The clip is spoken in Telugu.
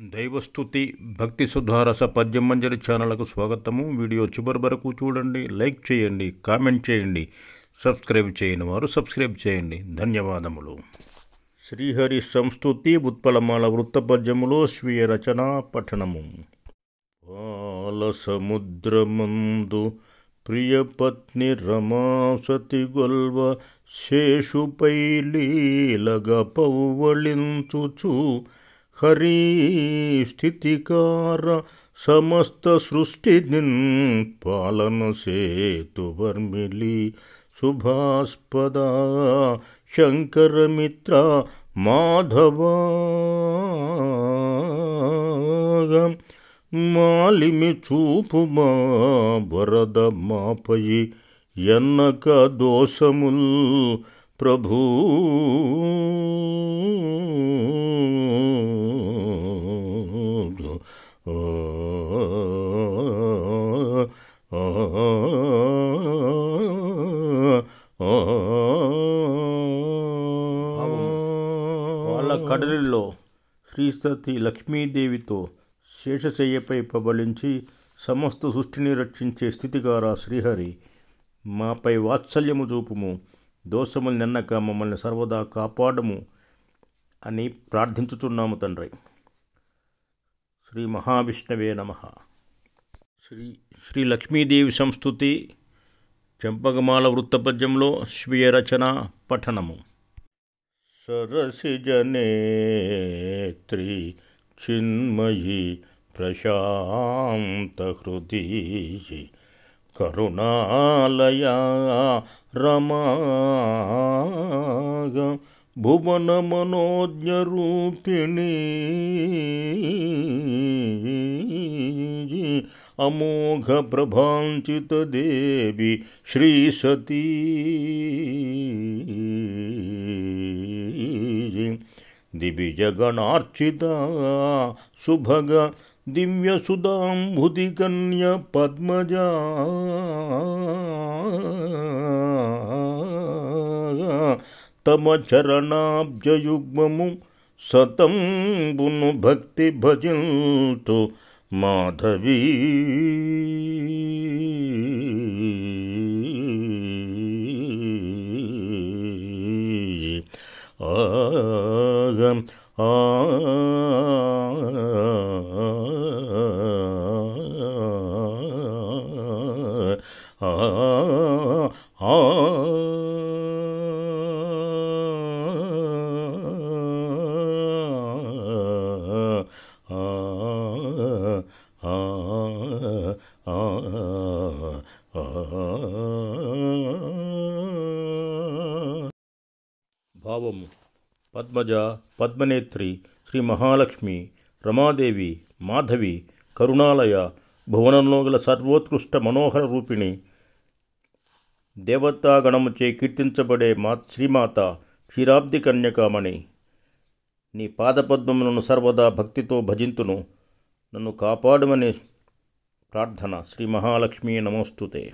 దైవస్తుతి భక్తి సుధారస పద్యమంజరి ఛానల్కు స్వాగతము. వీడియో చివరి వరకు చూడండి, లైక్ చేయండి, కామెంట్ చేయండి. సబ్స్క్రైబ్ చేయని వారు సబ్స్క్రైబ్ చేయండి. ధన్యవాదములు. శ్రీహరి సంస్తుతి ఉత్పలమాల వృత్తపద్యములో స్వీయ రచన పఠనము. పాల సముద్రమందు ప్రియపత్ని రమాసతి గొల్వ శేషుపై లీలగా పౌవళించుచు హరి స్థితికార సమస్త సృష్టినిన్ పాలన సేతువర్మిలి శుభాస్పద శంకరమిత్ర మాధవ మాలిమి చూపుమా వరద మాపై ఎన్నక దోషముల్ ప్రభూ వాళ్ళ కడలిలో శ్రీసతి లక్ష్మీదేవితో శేషశయ్యపై పబలించి సమస్త సృష్టిని రక్షించే స్థితిగార శ్రీహరి, మాపై వాత్సల్యము చూపుము, దోషములు నిన్నక మమ్మల్ని సర్వదా కాపాడము అని ప్రార్థించుచున్నాము తండ్రి. శ్రీ మహావిష్ణవే నమః. శ్రీ లక్ష్మీదేవి సంస్తుతి చంపకమాల వృత్తపద్యంలో స్వీయ రచన పఠనము. సరసిజనేత్రి చిన్మయి ప్రశాంత హృది కరుణాలయా రమాగ భువన మనోజ్ఞ రూపిణి అమోఘ ప్రభాంచిత దేవి శ్రీ సతీ దివిజగణార్చిత శుభగ దివ్య సుధాంబుధి కన్య పద్మజా తమ చరణాబ్జయుగ్మము సతంబును భక్తి భజంతు మాధవీ. భావము. పద్మజ, పద్మనేత్రి, శ్రీ మహాలక్ష్మి, రమాదేవి, మాధవి, కరుణాలయ, భువనంలో గల సర్వోత్కృష్ట మనోహర రూపిణి, దేవతాగణముచే కీర్తించబడే శ్రీమాత క్షీరాబ్ది కన్యకామణి, నీ పాదపద్మములను సర్వదా భక్తితో భజింతును, నన్ను కాపాడమని ప్రార్థన. శ్రీ మహాలక్ష్మీ నమోస్తుతే.